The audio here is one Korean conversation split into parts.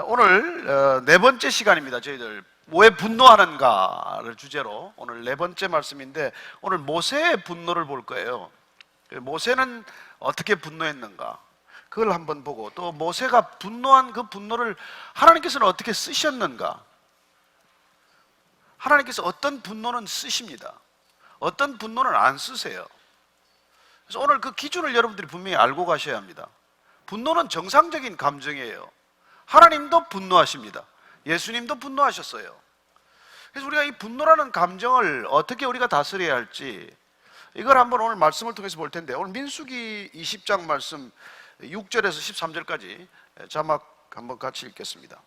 오늘 네 번째 시간입니다. 저희들 왜 분노하는가를 주제로 오늘 네 번째 말씀인데, 오늘 모세의 분노를 볼 거예요. 모세는 어떻게 분노했는가 그걸 한번 보고, 또 모세가 분노한 그 분노를 하나님께서는 어떻게 쓰셨는가. 하나님께서 어떤 분노는 쓰십니다. 어떤 분노는 안 쓰세요. 그래서 오늘 그 기준을 여러분들이 분명히 알고 가셔야 합니다. 분노는 정상적인 감정이에요. 하나님도 분노하십니다. 예수님도 분노하셨어요. 그래서 우리가 이 분노라는 감정을 어떻게 우리가 다스려야 할지, 이걸 한번 오늘 말씀을 통해서 볼 텐데, 오늘 민수기 20장 말씀 6절에서 13절까지 자막 한번 같이 읽겠습니다.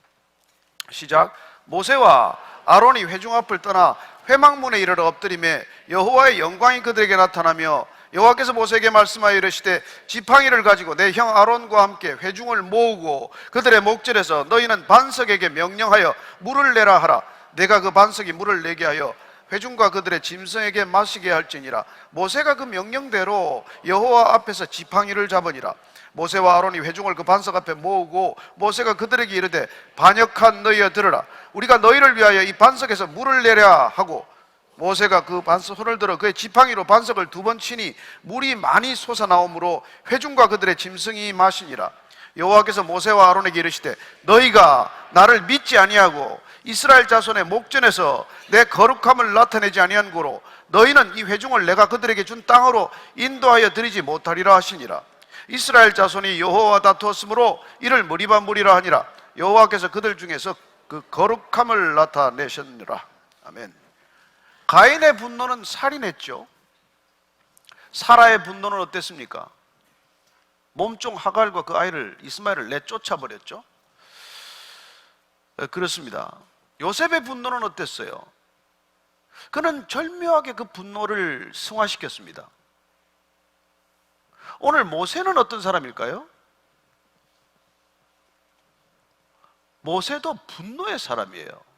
시작. 모세와 아론이 회중 앞을 떠나 회막문에 이르러 엎드리매 여호와의 영광이 그들에게 나타나며, 여호와께서 모세에게 말씀하여 이르시되, 지팡이를 가지고 내 형 아론과 함께 회중을 모으고 그들의 목전에서 너희는 반석에게 명령하여 물을 내라 하라. 내가 그 반석이 물을 내게 하여 회중과 그들의 짐승에게 마시게 할지니라. 모세가 그 명령대로 여호와 앞에서 지팡이를 잡으니라. 모세와 아론이 회중을 그 반석 앞에 모으고 모세가 그들에게 이르되, 반역한 너희여 들으라. 우리가 너희를 위하여 이 반석에서 물을 내랴 하고, 모세가 그 반석 손을 들어 그의 지팡이로 반석을 두 번 치니 물이 많이 솟아나오므로 회중과 그들의 짐승이 마시니라. 여호와께서 모세와 아론에게 이르시되, 너희가 나를 믿지 아니하고 이스라엘 자손의 목전에서 내 거룩함을 나타내지 아니한 고로 너희는 이 회중을 내가 그들에게 준 땅으로 인도하여 드리지 못하리라 하시니라. 이스라엘 자손이 여호와와 다투었으므로 이를 무리반무리라 하니라. 여호와께서 그들 중에서 그 거룩함을 나타내셨느라. 아멘. 가인의 분노는 살인했죠. 사라의 분노는 어땠습니까? 몸종 하갈과 그 아이를, 이스마엘을 내쫓아 버렸죠. 그렇습니다. 요셉의 분노는 어땠어요? 그는 절묘하게 그 분노를 승화시켰습니다. 오늘 모세는 어떤 사람일까요? 모세도 분노의 사람이에요.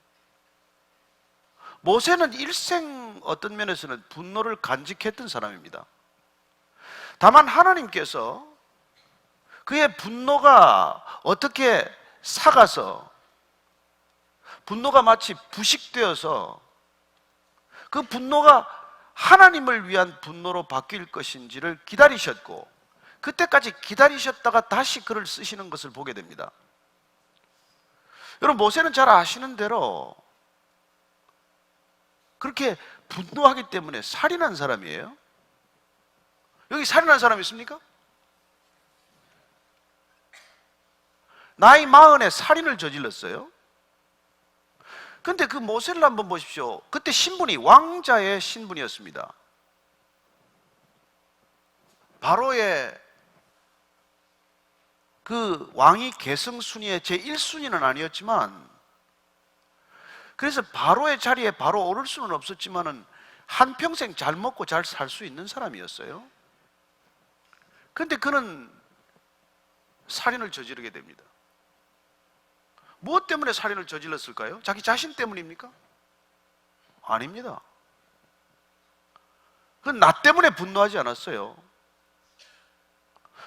모세는 일생 어떤 면에서는 분노를 간직했던 사람입니다. 다만 하나님께서 그의 분노가 어떻게 삭아서, 분노가 마치 부식되어서 그 분노가 하나님을 위한 분노로 바뀔 것인지를 기다리셨고, 그때까지 기다리셨다가 다시 그를 쓰시는 것을 보게 됩니다. 여러분, 모세는 잘 아시는 대로 그렇게 분노하기 때문에 살인한 사람이에요. 여기 살인한 사람 있습니까? 나이 40에 살인을 저질렀어요. 근데 그 모세를 한번 보십시오. 그때 신분이 왕자의 신분이었습니다. 바로의 그 왕위 계승 순위의 제1순위는 아니었지만, 그래서 바로의 자리에 바로 오를 수는 없었지만은 한평생 잘 먹고 잘 살 수 있는 사람이었어요. 그런데 그는 살인을 저지르게 됩니다. 무엇 때문에 살인을 저질렀을까요? 자기 자신 때문입니까? 아닙니다. 그건 나 때문에 분노하지 않았어요.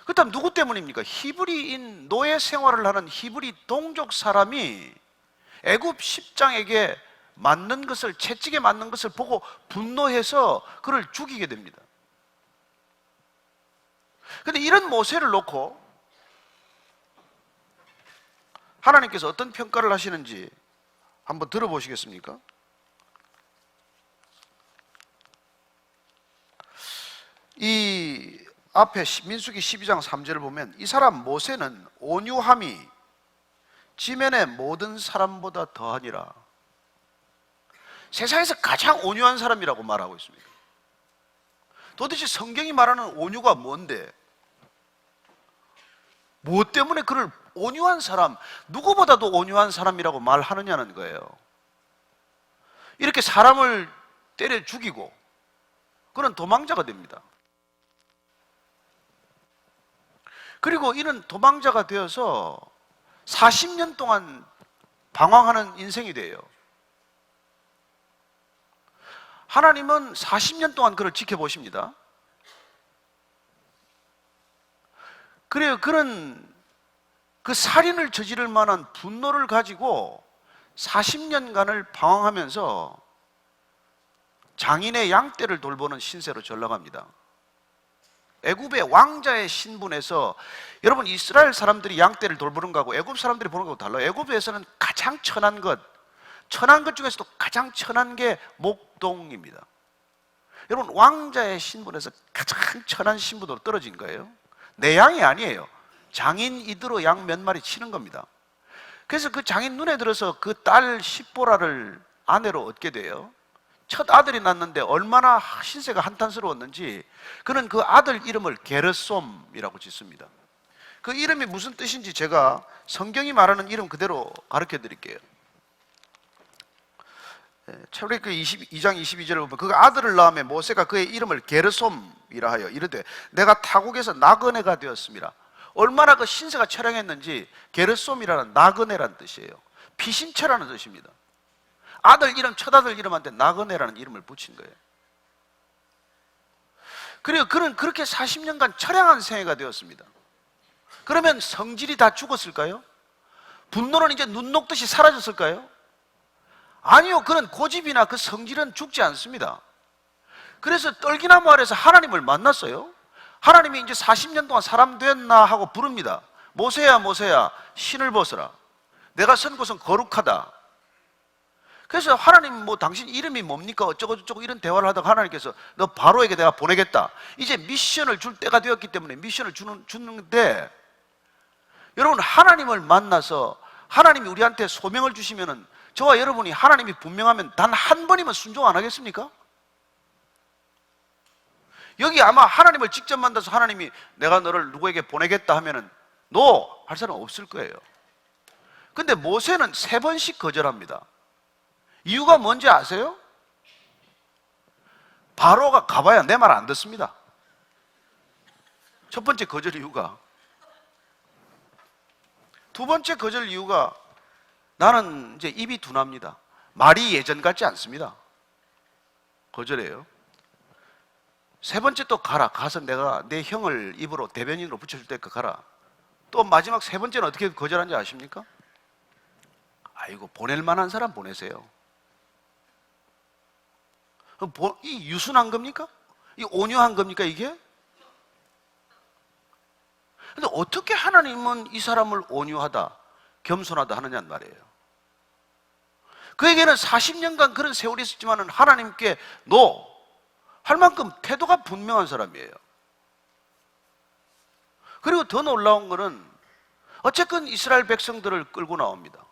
그렇다면 누구 때문입니까? 히브리인 노예 생활을 하는 히브리 동족 사람이 애굽 10장에게 맞는 것을, 채찍에 맞는 것을 보고 분노해서 그를 죽이게 됩니다. 그런데 이런 모세를 놓고 하나님께서 어떤 평가를 하시는지 한번 들어보시겠습니까? 이 앞에 민수기 12장 3절을 보면, 이 사람 모세는 온유함이 지면의 모든 사람보다 더하니라. 세상에서 가장 온유한 사람이라고 말하고 있습니다. 도대체 성경이 말하는 온유가 뭔데? 무엇 때문에 그를 온유한 사람, 누구보다도 온유한 사람이라고 말하느냐는 거예요. 이렇게 사람을 때려 죽이고 그는 도망자가 됩니다. 그리고 이는 도망자가 되어서 40년 동안 방황하는 인생이 돼요. 하나님은 40년 동안 그를 지켜보십니다. 그래요. 그는 그 살인을 저지를 만한 분노를 가지고 40년간을 방황하면서 장인의 양떼를 돌보는 신세로 전락합니다. 애굽의 왕자의 신분에서, 여러분 이스라엘 사람들이 양떼를 돌보는 거하고 애굽 사람들이 보는 거하고 달라요. 애굽에서는 가장 천한 것 중에서도 가장 천한 게 목동입니다. 여러분 왕자의 신분에서 가장 천한 신분으로 떨어진 거예요. 내 양이 아니에요. 장인 이드로 양 몇 마리 치는 겁니다. 그래서 그 장인 눈에 들어서 그 딸 십보라를 아내로 얻게 돼요. 첫 아들이 났는데 얼마나 신세가 한탄스러웠는지 그는 그 아들 이름을 게르솜이라고 짓습니다. 그 이름이 무슨 뜻인지 제가 성경이 말하는 이름 그대로 가르쳐 드릴게요. 출애굽기 22장 22절을 보면 그 아들을 낳으며 모세가 그의 이름을 게르솜이라 하여 이르되 내가 타국에서 나그네가 되었습니다. 얼마나 그 신세가 처량했는지. 게르솜이라는 나그네라는 뜻이에요. 피신처라는 뜻입니다. 아들 이름, 첫 아들 이름한테 나그네라는 이름을 붙인 거예요. 그리고 그는 그렇게 40년간 처량한 생애가 되었습니다. 그러면 성질이 다 죽었을까요? 분노는 이제 눈 녹듯이 사라졌을까요? 아니요, 그는 고집이나 그 성질은 죽지 않습니다. 그래서 떨기나무 아래서 하나님을 만났어요. 하나님이 이제 40년 동안 사람 됐나 하고 부릅니다. 모세야 모세야 신을 벗어라. 내가 선 곳은 거룩하다. 그래서 하나님 뭐 당신 이름이 뭡니까 어쩌고 저쩌고 이런 대화를 하다가 하나님께서 너 바로에게 내가 보내겠다. 이제 미션을 줄 때가 되었기 때문에 미션을 주는데, 여러분 하나님을 만나서 하나님이 우리한테 소명을 주시면은 저와 여러분이 하나님이 분명하면 단 한 번이면 순종 안 하겠습니까? 여기 아마 하나님을 직접 만나서 하나님이 내가 너를 누구에게 보내겠다 하면은 노! 할 사람 없을 거예요. 근데 모세는 3번씩 거절합니다. 이유가 뭔지 아세요? 바로가 가봐야 내 말 안 듣습니다. 첫 번째 거절 이유가. 두 번째 거절 이유가 나는 이제 입이 둔합니다. 말이 예전 같지 않습니다. 거절해요. 세 번째 또 가라. 가서 내가 내 형을 입으로 대변인으로 붙여줄 테니까 가라. 또 마지막 세 번째는 어떻게 거절한지 아십니까? 아이고 보낼 만한 사람 보내세요. 이 유순한 겁니까? 이 온유한 겁니까 이게? 근데 어떻게 하나님은 이 사람을 온유하다, 겸손하다 하느냐는 말이에요. 그에게는 40년간 그런 세월이 있었지만 하나님께 노! 할 만큼 태도가 분명한 사람이에요. 그리고 더 놀라운 것은 어쨌건 이스라엘 백성들을 끌고 나옵니다.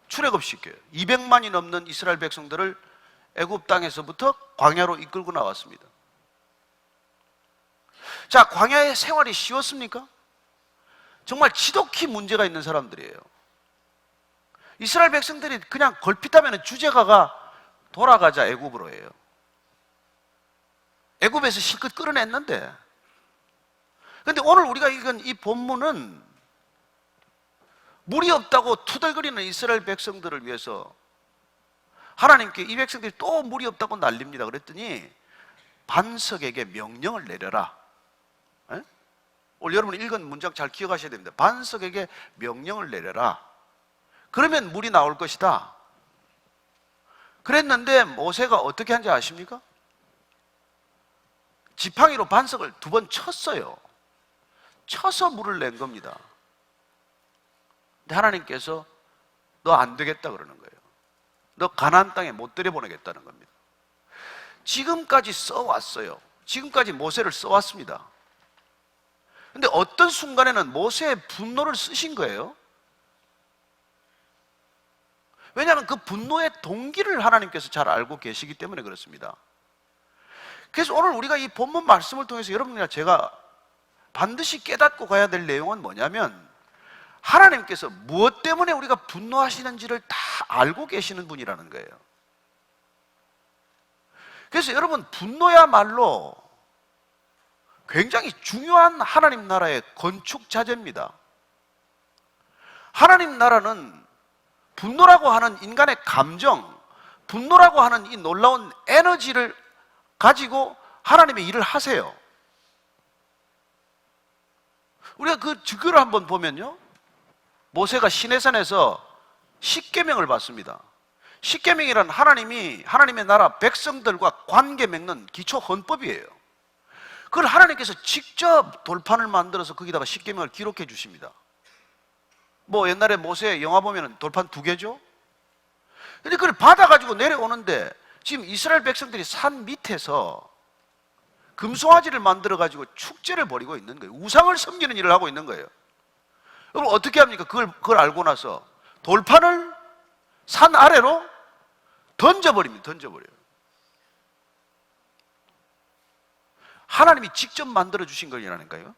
출애굽시켜요. 200만이 넘는 이스라엘 백성들을 애굽 땅에서부터 광야로 이끌고 나왔습니다. 자, 광야의 생활이 쉬웠습니까? 정말 지독히 문제가 있는 사람들이에요. 이스라엘 백성들이 그냥 걸핏하면 주제가가 돌아가자 애굽으로 해요. 애굽에서 실컷 끌어냈는데, 근데 오늘 우리가 읽은 이 본문은 물이 없다고 투덜거리는 이스라엘 백성들을 위해서 하나님께 이 백성들이 또 물이 없다고 난립니다. 그랬더니 반석에게 명령을 내려라. 에? 오늘 여러분 읽은 문장 잘 기억하셔야 됩니다. 반석에게 명령을 내려라. 그러면 물이 나올 것이다. 그랬는데 모세가 어떻게 한지 아십니까? 지팡이로 반석을 2번 쳤어요. 쳐서 물을 낸 겁니다. 근데 하나님께서 너 안 되겠다 그러는 거예요. 너 가나안 땅에 못 들여보내겠다는 겁니다. 지금까지 써왔어요. 지금까지 모세를 써왔습니다. 근데 어떤 순간에는 모세의 분노를 쓰신 거예요. 왜냐하면 그 분노의 동기를 하나님께서 잘 알고 계시기 때문에 그렇습니다. 그래서 오늘 우리가 이 본문 말씀을 통해서 여러분이나 제가 반드시 깨닫고 가야 될 내용은 뭐냐면, 하나님께서 무엇 때문에 우리가 분노하시는지를 다 알고 계시는 분이라는 거예요. 그래서 여러분, 분노야말로 굉장히 중요한 하나님 나라의 건축 자재입니다. 하나님 나라는 분노라고 하는 인간의 감정, 분노라고 하는 이 놀라운 에너지를 가지고 하나님의 일을 하세요. 우리가 그 증거를 한번 보면요, 모세가 시내산에서 십계명을 받습니다. 십계명이란 하나님이 하나님의 나라 백성들과 관계 맺는 기초 헌법이에요. 그걸 하나님께서 직접 돌판을 만들어서 거기다가 십계명을 기록해 주십니다. 뭐 옛날에 모세 영화 보면 돌판 2개죠. 근데 그걸 받아가지고 내려오는데 지금 이스라엘 백성들이 산 밑에서 금송아지를 만들어가지고 축제를 벌이고 있는 거예요. 우상을 섬기는 일을 하고 있는 거예요. 여러분 어떻게 합니까? 그걸 알고 나서 돌판을 산 아래로 던져버립니다. 던져버려요. 하나님이 직접 만들어 주신 거라니까요.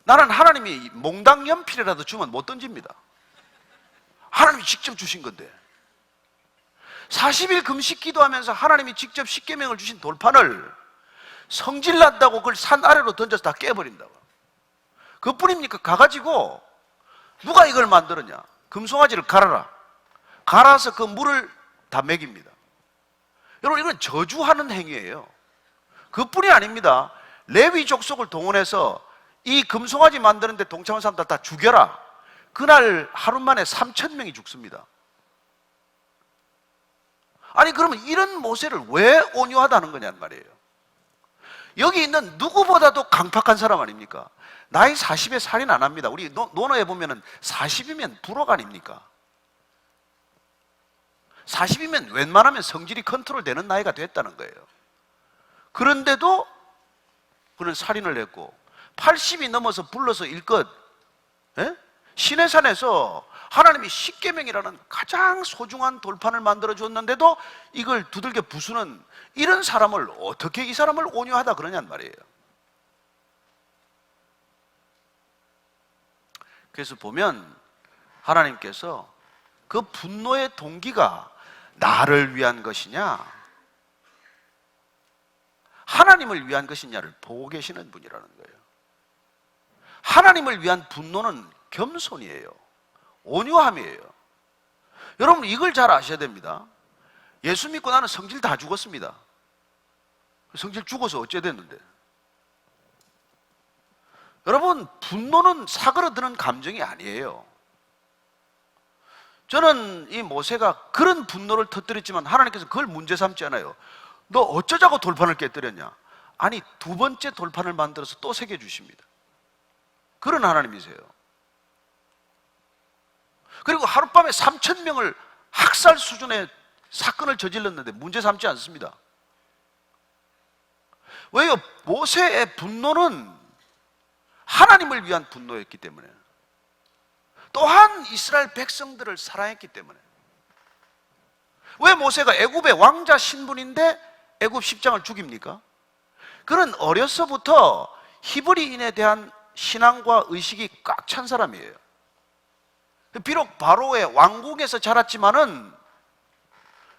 나는 하나님이 몽당 연필이라도 주면 못 던집니다. 하나님이 직접 주신 건데 40일 금식 기도하면서 하나님이 직접 십계명을 주신 돌판을 성질난다고 그걸 산 아래로 던져서 다 깨버린다고. 그뿐입니까? 가가지고 누가 이걸 만들었냐? 금송아지를 갈아라. 갈아서 그 물을 다 먹입니다. 여러분 이건 저주하는 행위예요. 그뿐이 아닙니다. 레위 족속을 동원해서 이 금송아지 만드는데 동참한 사람들 다 죽여라. 그날 하루 만에 3,000명이 죽습니다. 아니 그러면 이런 모세를 왜 온유하다는 거냔 말이에요. 여기 있는 누구보다도 강팍한 사람 아닙니까? 나이 40에 살인 안 합니다. 우리 논어에 보면은 40이면 불혹 아닙니까? 40이면 웬만하면 성질이 컨트롤 되는 나이가 됐다는 거예요. 그런데도 그는 살인을 했고 80이 넘어서 불러서 일껏 시내산에서 하나님이 십계명이라는 가장 소중한 돌판을 만들어 줬는데도 이걸 두들겨 부수는 이런 사람을 어떻게 이 사람을 온유하다 그러냔 말이에요. 그래서 보면 하나님께서 그 분노의 동기가 나를 위한 것이냐 하나님을 위한 것이냐를 보고 계시는 분이라는 거예요. 하나님을 위한 분노는 겸손이에요. 온유함이에요. 여러분 이걸 잘 아셔야 됩니다. 예수 믿고 나는 성질 다 죽었습니다. 성질 죽어서 어째 됐는데. 여러분 분노는 사그러드는 감정이 아니에요. 저는 이 모세가 그런 분노를 터뜨렸지만 하나님께서 그걸 문제 삼지 않아요. 너 어쩌자고 돌판을 깨뜨렸냐? 아니 2번째 돌판을 만들어서 또 새겨주십니다. 그런 하나님이세요. 그리고 하룻밤에 3,000명을 학살 수준의 사건을 저질렀는데 문제 삼지 않습니다. 왜요? 모세의 분노는 하나님을 위한 분노였기 때문에, 또한 이스라엘 백성들을 사랑했기 때문에. 왜 모세가 애굽의 왕자 신분인데 애굽 10장을 죽입니까? 그는 어려서부터 히브리인에 대한 신앙과 의식이 꽉 찬 사람이에요. 비록 바로의 왕궁에서 자랐지만은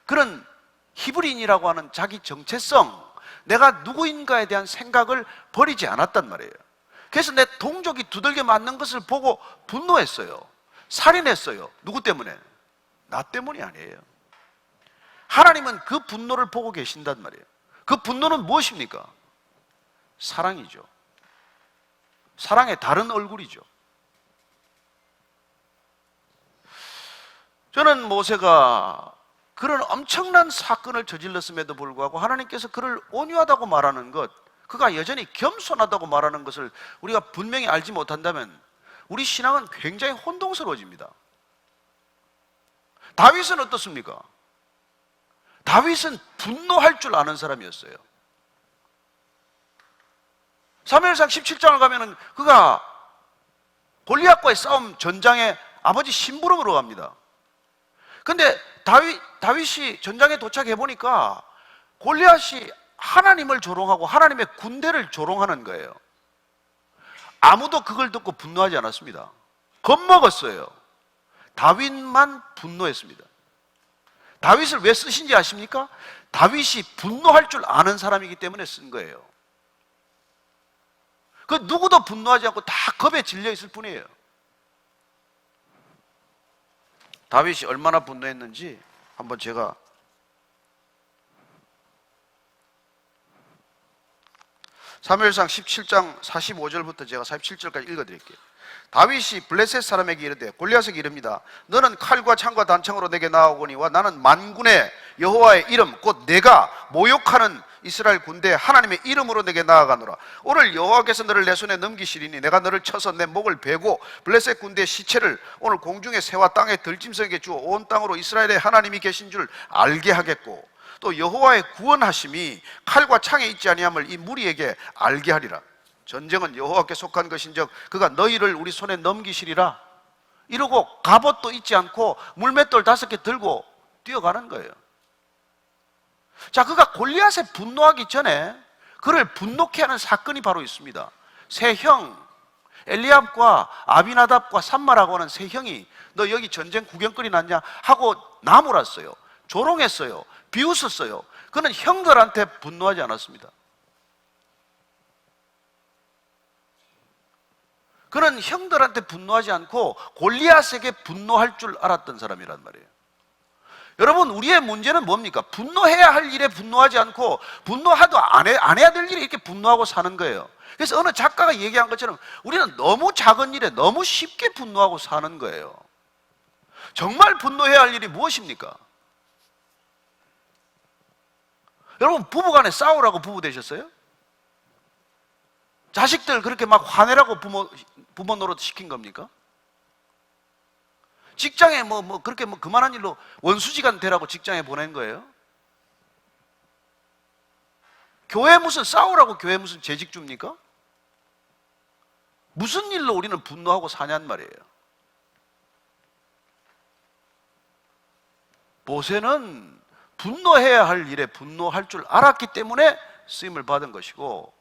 그는 히브리인이라고 하는 자기 정체성, 내가 누구인가에 대한 생각을 버리지 않았단 말이에요. 그래서 내 동족이 두들겨 맞는 것을 보고 분노했어요. 살인했어요. 누구 때문에? 나 때문이 아니에요. 하나님은 그 분노를 보고 계신단 말이에요. 그 분노는 무엇입니까? 사랑이죠. 사랑의 다른 얼굴이죠. 저는 모세가 그런 엄청난 사건을 저질렀음에도 불구하고 하나님께서 그를 온유하다고 말하는 것, 그가 여전히 겸손하다고 말하는 것을 우리가 분명히 알지 못한다면 우리 신앙은 굉장히 혼동스러워집니다. 다윗은 어떻습니까? 다윗은 분노할 줄 아는 사람이었어요. 사무엘상 17장을 가면은 그가 골리앗과의 싸움 전장에 아버지 심부름으로 갑니다. 근데 다윗이 전장에 도착해 보니까 골리앗이 하나님을 조롱하고 하나님의 군대를 조롱하는 거예요. 아무도 그걸 듣고 분노하지 않았습니다. 겁먹었어요. 다윗만 분노했습니다. 다윗을 왜 쓰신지 아십니까? 다윗이 분노할 줄 아는 사람이기 때문에 쓴 거예요. 그 누구도 분노하지 않고 다 겁에 질려 있을 뿐이에요. 다윗이 얼마나 분노했는지 한번 제가 사무엘상 17장 45절부터 제가 47절까지 읽어드릴게요. 다윗이 블레셋 사람에게 이르되 골리앗에게 이릅니다. 너는 칼과 창과 단창으로 내게 나아오거니와 나는 만군의 여호와의 이름 곧 내가 모욕하는 이스라엘 군대 하나님의 이름으로 내게 나아가노라. 오늘 여호와께서 너를 내 손에 넘기시리니 내가 너를 쳐서 내 목을 베고 블레셋 군대의 시체를 오늘 공중의 새와 땅의 들짐승에게 주어 온 땅으로 이스라엘의 하나님이 계신 줄 알게 하겠고 또 여호와의 구원하심이 칼과 창에 있지 아니함을 이 무리에게 알게 하리라. 전쟁은 여호와께 속한 것인즉 그가 너희를 우리 손에 넘기시리라. 이러고 갑옷도 잊지 않고 물맷돌 5개 들고 뛰어가는 거예요. 자, 그가 골리앗에 분노하기 전에 그를 분노케 하는 사건이 바로 있습니다. 세 형 엘리압과 아비나답과 삼마라고 하는 세 형이 너 여기 전쟁 구경거리 났냐 하고 나무랐어요. 조롱했어요. 비웃었어요. 그는 형들한테 분노하지 않았습니다. 그는 형들한테 분노하지 않고 골리앗에게 분노할 줄 알았던 사람이란 말이에요. 여러분, 우리의 문제는 뭡니까? 분노해야 할 일에 분노하지 않고 분노하도 안 해야 될 일에 이렇게 분노하고 사는 거예요. 그래서 어느 작가가 얘기한 것처럼 우리는 너무 작은 일에 너무 쉽게 분노하고 사는 거예요. 정말 분노해야 할 일이 무엇입니까? 여러분, 부부간에 싸우라고 부부 되셨어요? 자식들 그렇게 막 화내라고 부모 노릇 시킨 겁니까? 직장에 그렇게 그만한 일로 원수지간 되라고 직장에 보낸 거예요? 교회 무슨 싸우라고 교회 무슨 재직 줍니까? 무슨 일로 우리는 분노하고 사냔 말이에요. 모세는 분노해야 할 일에 분노할 줄 알았기 때문에 쓰임을 받은 것이고,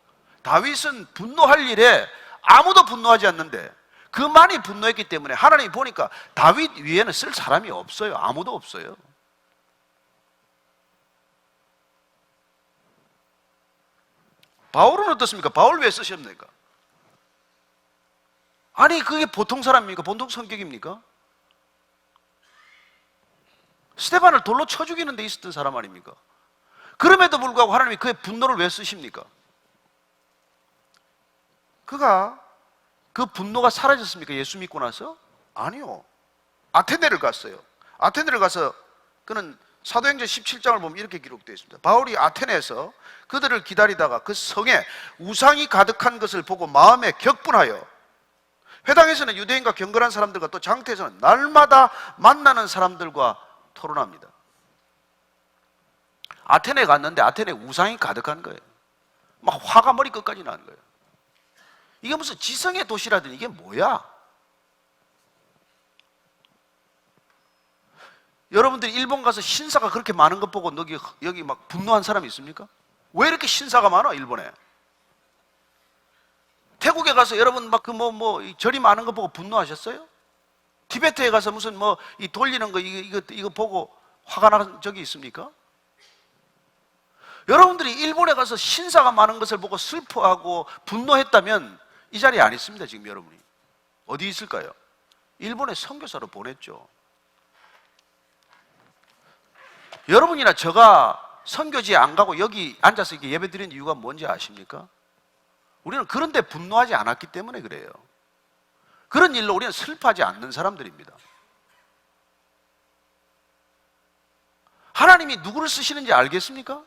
다윗은 분노할 일에 아무도 분노하지 않는데 그만이 분노했기 때문에 하나님이 보니까 다윗 위에는 쓸 사람이 없어요. 아무도 없어요. 바울은 어떻습니까? 바울 왜 쓰셨습니까? 아니, 그게 보통 사람입니까? 보통 성격입니까? 스데반을 돌로 쳐 죽이는 데 있었던 사람 아닙니까? 그럼에도 불구하고 하나님이 그의 분노를 왜 쓰십니까? 그가 그 분노가 사라졌습니까? 예수 믿고 나서? 아니요. 아테네를 갔어요. 아테네를 가서 그는 사도행전 17장을 보면 이렇게 기록되어 있습니다. 바울이 아테네에서 그들을 기다리다가 그 성에 우상이 가득한 것을 보고 마음에 격분하여, 회당에서는 유대인과 경건한 사람들과 또 장태에서는 날마다 만나는 사람들과 토론합니다. 아테네에 갔는데 아테네에 우상이 가득한 거예요. 막 화가 머리끝까지 나는 거예요. 이게 무슨 지성의 도시라더니 이게 뭐야? 여러분들이 일본 가서 신사가 그렇게 많은 것 보고 여기 막 분노한 사람이 있습니까? 왜 이렇게 신사가 많아, 일본에? 태국에 가서 여러분 막 절이 많은 거 보고 분노하셨어요? 티베트에 가서 무슨 이 돌리는 거 이거 보고 화가 난 적이 있습니까? 여러분들이 일본에 가서 신사가 많은 것을 보고 슬퍼하고 분노했다면 이 자리에 안 있습니다. 지금 여러분이 어디 있을까요? 일본에 선교사로 보냈죠. 여러분이나 저가 선교지에 안 가고 여기 앉아서 이렇게 예배 드리는 이유가 뭔지 아십니까? 우리는 그런 데 분노하지 않았기 때문에 그래요. 그런 일로 우리는 슬퍼하지 않는 사람들입니다. 하나님이 누구를 쓰시는지 알겠습니까?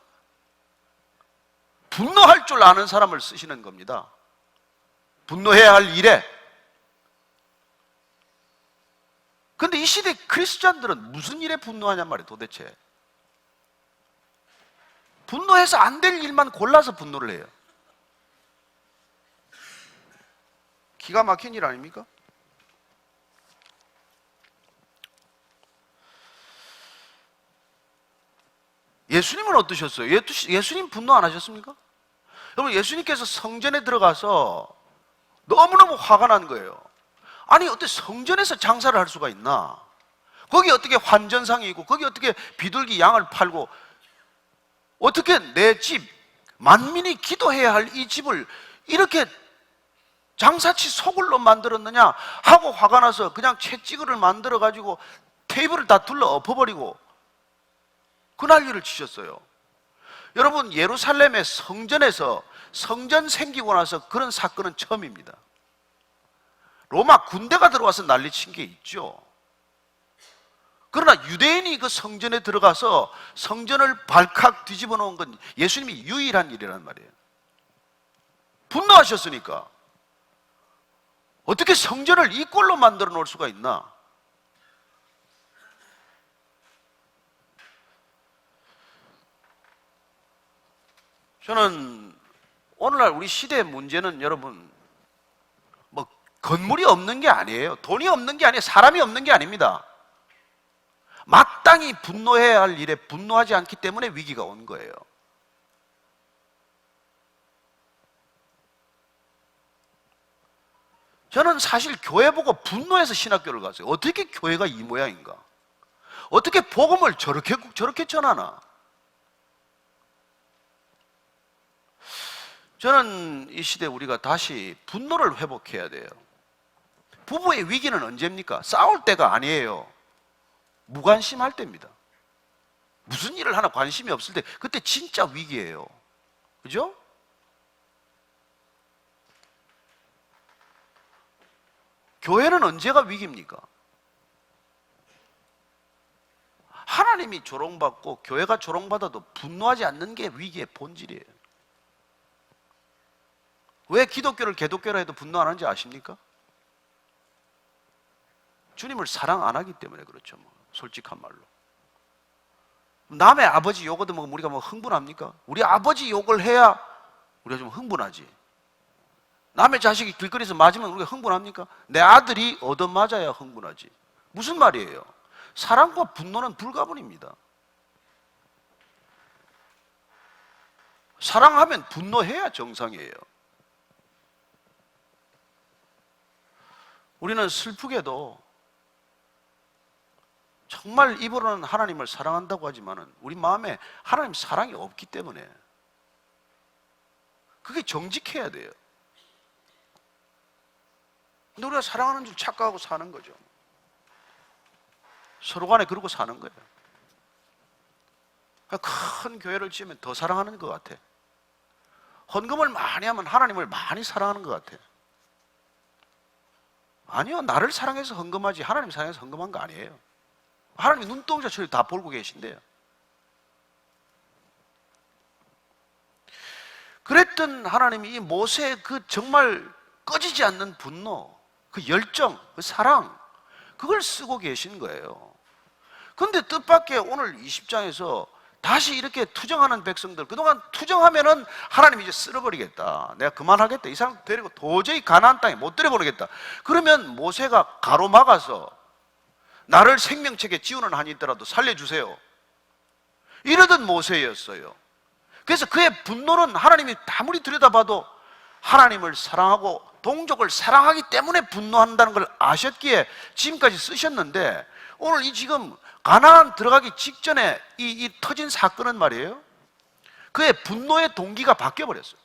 분노할 줄 아는 사람을 쓰시는 겁니다. 분노해야 할 일에. 근데 이 시대 크리스찬들은 무슨 일에 분노하냔 말이에요, 도대체. 분노해서 안 될 일만 골라서 분노를 해요. 기가 막힌 일 아닙니까? 예수님은 어떠셨어요? 예수님 분노 안 하셨습니까? 여러분, 예수님께서 성전에 들어가서 너무너무 화가 난 거예요. 아니, 어떻게 성전에서 장사를 할 수가 있나? 거기 어떻게 환전상이 있고, 거기 어떻게 비둘기 양을 팔고, 어떻게 내 집, 만민이 기도해야 할 이 집을 이렇게 장사치 소굴로 만들었느냐 하고 화가 나서 그냥 채찍을 만들어가지고 테이블을 다 둘러 엎어버리고 그 난리를 치셨어요. 여러분, 예루살렘의 성전에서 성전 생기고 나서 그런 사건은 처음입니다. 로마 군대가 들어와서 난리친 게 있죠. 그러나 유대인이 그 성전에 들어가서 성전을 발칵 뒤집어 놓은 건 예수님이 유일한 일이란 말이에요. 분노하셨으니까 어떻게 성전을 이 꼴로 만들어 놓을 수가 있나? 저는 오늘날 우리 시대의 문제는 여러분 뭐 건물이 없는 게 아니에요. 돈이 없는 게 아니에요. 사람이 없는 게 아닙니다. 마땅히 분노해야 할 일에 분노하지 않기 때문에 위기가 온 거예요. 저는 사실 교회 보고 분노해서 신학교를 갔어요. 어떻게 교회가 이 모양인가? 어떻게 복음을 저렇게 전하나? 저는 이 시대에 우리가 다시 분노를 회복해야 돼요. 부부의 위기는 언제입니까? 싸울 때가 아니에요. 무관심할 때입니다. 무슨 일을 하나 관심이 없을 때 그때 진짜 위기예요. 그죠? 교회는 언제가 위기입니까? 하나님이 조롱받고 교회가 조롱받아도 분노하지 않는 게 위기의 본질이에요. 왜 기독교를 개독교라 해도 분노 안 하는지 아십니까? 주님을 사랑 안 하기 때문에 그렇죠. 뭐 솔직한 말로. 남의 아버지 욕 얻으면 우리가 뭐 흥분합니까? 우리 아버지 욕을 해야 우리가 좀 흥분하지. 남의 자식이 길거리에서 맞으면 우리가 흥분합니까? 내 아들이 얻어맞아야 흥분하지. 무슨 말이에요? 사랑과 분노는 불가분입니다. 사랑하면 분노해야 정상이에요. 우리는 슬프게도 정말 입으로는 하나님을 사랑한다고 하지만 우리 마음에 하나님 사랑이 없기 때문에 그게 정직해야 돼요. 근데 우리가 사랑하는 줄 착각하고 사는 거죠. 서로 간에 그러고 사는 거예요. 큰 교회를 지으면 더 사랑하는 것 같아. 헌금을 많이 하면 하나님을 많이 사랑하는 것 같아. 아니요, 나를 사랑해서 헌금하지 하나님 사랑해서 헌금한 거 아니에요. 하나님이 눈동자처럼 다 보고 계신데요. 그랬던 하나님이 이 모세의 그 정말 꺼지지 않는 분노, 그 열정, 그 사랑, 그걸 쓰고 계신 거예요. 그런데 뜻밖의 오늘 20장에서 다시 이렇게 투정하는 백성들, 그동안 투정하면은 하나님이 이제 쓸어버리겠다, 내가 그만하겠다, 이 사람 데리고 도저히 가나안 땅에 못 들여보내겠다. 그러면 모세가 가로막아서 나를 생명책에 지우는 한이 있더라도 살려주세요, 이러던 모세였어요. 그래서 그의 분노는 하나님이 아무리 들여다봐도 하나님을 사랑하고 동족을 사랑하기 때문에 분노한다는 걸 아셨기에 지금까지 쓰셨는데, 오늘 이 지금 가나안 들어가기 직전에 이 터진 사건은 말이에요, 그의 분노의 동기가 바뀌어버렸어요.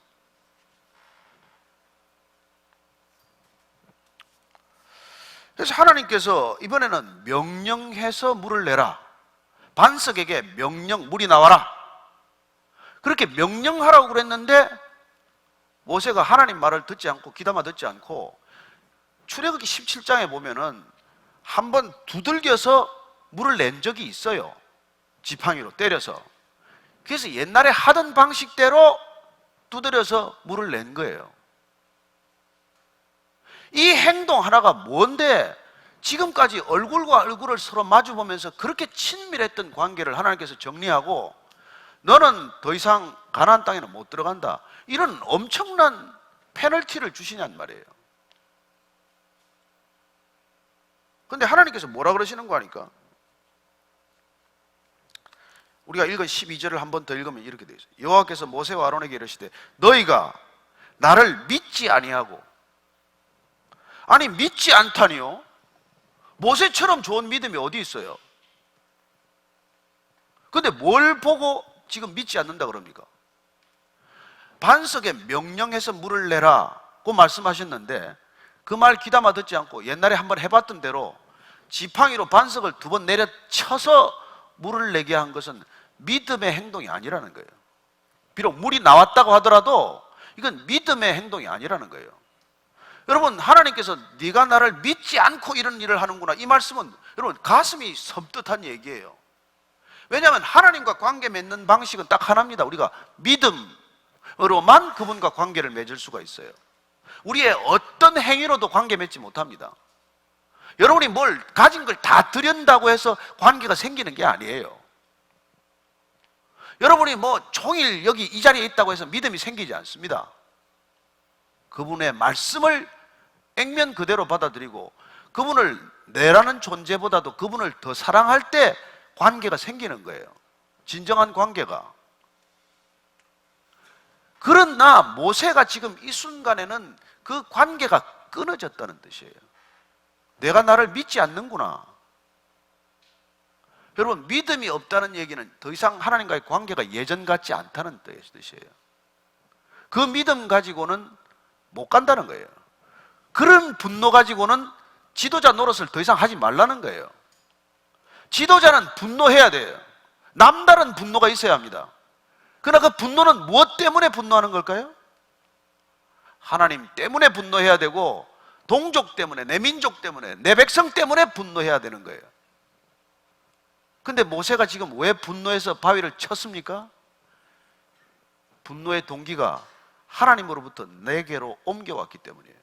그래서 하나님께서 이번에는 명령해서 물을 내라, 반석에게 물이 나와라, 그렇게 명령하라고 그랬는데 모세가 하나님 말을 듣지 않고 귀담아 듣지 않고, 출애굽기 17장에 보면은 한번 두들겨서 물을 낸 적이 있어요. 지팡이로 때려서. 그래서 옛날에 하던 방식대로 두드려서 물을 낸 거예요. 이 행동 하나가 뭔데 지금까지 얼굴과 얼굴을 서로 마주보면서 그렇게 친밀했던 관계를 하나님께서 정리하고 너는 더 이상 가나안 땅에는 못 들어간다, 이런 엄청난 페널티를 주시냔 말이에요. 그런데 하나님께서 뭐라 그러시는 거 아니까? 우리가 읽은 12절을 한 번 더 읽으면 이렇게 되어 있어요. 여호와께서 모세와 아론에게 이르시되 너희가 나를 믿지 아니하고, 아니 믿지 않다니요? 모세처럼 좋은 믿음이 어디 있어요? 근데 뭘 보고 지금 믿지 않는다 그럽니까? 반석에 명령해서 물을 내라고 말씀하셨는데 그 말 귀담아 듣지 않고 옛날에 한번 해봤던 대로 지팡이로 반석을 2번 내려쳐서 물을 내게 한 것은 믿음의 행동이 아니라는 거예요. 비록 물이 나왔다고 하더라도 이건 믿음의 행동이 아니라는 거예요. 여러분, 하나님께서 네가 나를 믿지 않고 이런 일을 하는구나, 이 말씀은 여러분 가슴이 섬뜩한 얘기예요. 왜냐하면 하나님과 관계 맺는 방식은 딱 하나입니다. 우리가 믿음으로만 그분과 관계를 맺을 수가 있어요. 우리의 어떤 행위로도 관계 맺지 못합니다. 여러분이 뭘 가진 걸 다 드린다고 해서 관계가 생기는 게 아니에요. 여러분이 뭐 종일 여기 이 자리에 있다고 해서 믿음이 생기지 않습니다. 그분의 말씀을 액면 그대로 받아들이고 그분을 내라는 존재보다도 그분을 더 사랑할 때 관계가 생기는 거예요. 진정한 관계가. 그러나 모세가 지금 이 순간에는 그 관계가 끊어졌다는 뜻이에요. 내가 나를 믿지 않는구나. 여러분, 믿음이 없다는 얘기는 더 이상 하나님과의 관계가 예전 같지 않다는 뜻이에요. 그 믿음 가지고는 못 간다는 거예요. 그런 분노 가지고는 지도자 노릇을 더 이상 하지 말라는 거예요. 지도자는 분노해야 돼요. 남다른 분노가 있어야 합니다. 그러나 그 분노는 무엇 때문에 분노하는 걸까요? 하나님 때문에 분노해야 되고, 동족 때문에, 내 민족 때문에, 내 백성 때문에 분노해야 되는 거예요. 근데 모세가 지금 왜 분노해서 바위를 쳤습니까? 분노의 동기가 하나님으로부터 내게로 옮겨왔기 때문이에요.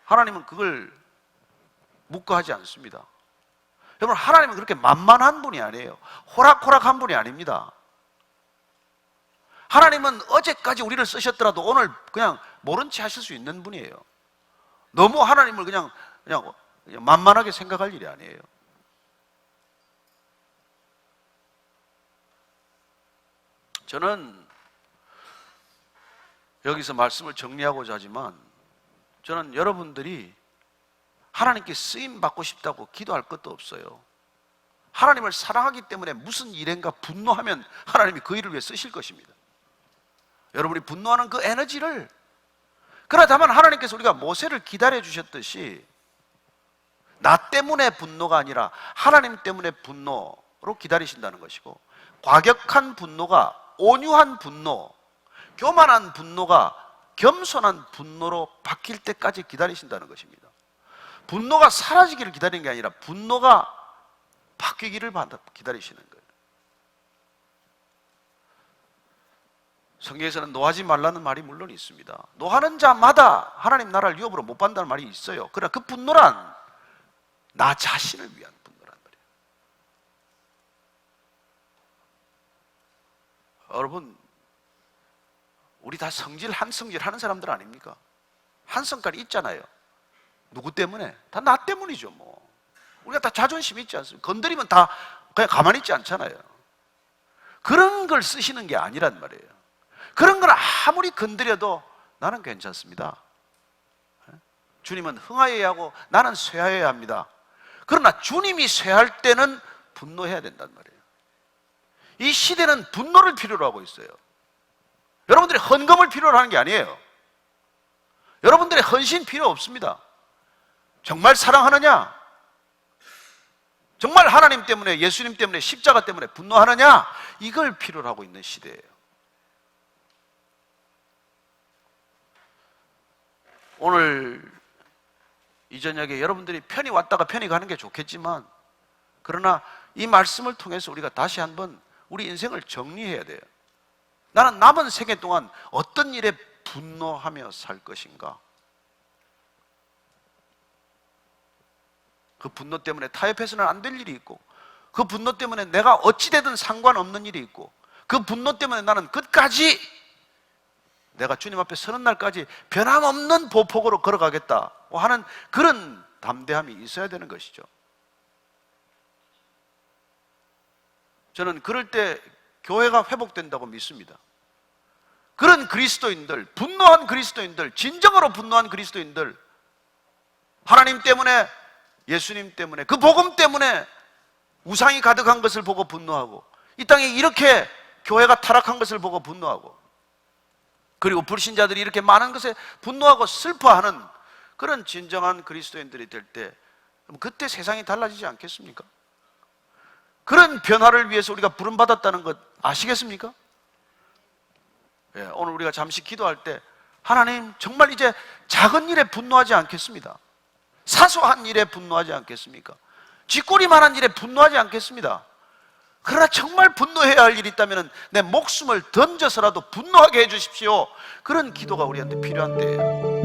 하나님은 그걸 묵과하지 않습니다. 여러분, 하나님은 그렇게 만만한 분이 아니에요. 호락호락한 분이 아닙니다. 하나님은 어제까지 우리를 쓰셨더라도 오늘 그냥 모른 채 하실 수 있는 분이에요. 너무 하나님을 그냥 만만하게 생각할 일이 아니에요. 저는 여기서 말씀을 정리하고자 하지만, 저는 여러분들이 하나님께 쓰임 받고 싶다고 기도할 것도 없어요. 하나님을 사랑하기 때문에 무슨 일인가 분노하면 하나님이 그 일을 위해 쓰실 것입니다. 여러분이 분노하는 그 에너지를, 그렇다면 하나님께서 우리가 모세를 기다려 주셨듯이 나 때문에 분노가 아니라 하나님 때문에 분노로 기다리신다는 것이고, 과격한 분노가 온유한 분노, 교만한 분노가 겸손한 분노로 바뀔 때까지 기다리신다는 것입니다. 분노가 사라지기를 기다리는 게 아니라 분노가 바뀌기를 기다리시는 거예요. 성경에서는 노하지 말라는 말이 물론 있습니다. 노하는 자마다 하나님 나라를 유업으로 못 받는다는 말이 있어요. 그러나 그 분노란 나 자신을 위한 분노란 말이에요. 여러분, 우리 다 성질 한 성질 하는 사람들 아닙니까? 한 성깔이 있잖아요. 누구 때문에? 다 나 때문이죠. 뭐 우리가 다 자존심 있지 않습니까? 건드리면 다 그냥 가만히 있지 않잖아요. 그런 걸 쓰시는 게 아니란 말이에요. 그런 걸 아무리 건드려도 나는 괜찮습니다. 주님은 흥하여야 하고 나는 쇠하여야 합니다. 그러나 주님이 쇠할 때는 분노해야 된단 말이에요. 이 시대는 분노를 필요로 하고 있어요. 여러분들이 헌금을 필요로 하는 게 아니에요. 여러분들의 헌신 필요 없습니다. 정말 사랑하느냐? 정말 하나님 때문에, 예수님 때문에, 십자가 때문에 분노하느냐? 이걸 필요로 하고 있는 시대예요. 오늘 이 저녁에 여러분들이 편히 왔다가 편히 가는 게 좋겠지만, 그러나 이 말씀을 통해서 우리가 다시 한번 우리 인생을 정리해야 돼요. 나는 남은 생애 동안 어떤 일에 분노하며 살 것인가? 그 분노 때문에 타협해서는 안 될 일이 있고, 그 분노 때문에 내가 어찌되든 상관없는 일이 있고, 그 분노 때문에 나는 끝까지 내가 주님 앞에 서는 날까지 변함없는 보폭으로 걸어가겠다 하는 그런 담대함이 있어야 되는 것이죠. 저는 그럴 때 교회가 회복된다고 믿습니다. 그런 그리스도인들, 분노한 그리스도인들, 진정으로 분노한 그리스도인들, 하나님 때문에, 예수님 때문에, 그 복음 때문에 우상이 가득한 것을 보고 분노하고, 이 땅에 이렇게 교회가 타락한 것을 보고 분노하고, 그리고 불신자들이 이렇게 많은 것에 분노하고 슬퍼하는 그런 진정한 그리스도인들이 될 때, 그때 세상이 달라지지 않겠습니까? 그런 변화를 위해서 우리가 부름받았다는 것 아시겠습니까? 오늘 우리가 잠시 기도할 때 하나님 정말 이제 작은 일에 분노하지 않겠습니다. 사소한 일에 분노하지 않겠습니까? 쥐꼬리만한 일에 분노하지 않겠습니다. 그러나 정말 분노해야 할 일이 있다면 내 목숨을 던져서라도 분노하게 해주십시오. 그런 기도가 우리한테 필요한 때예요.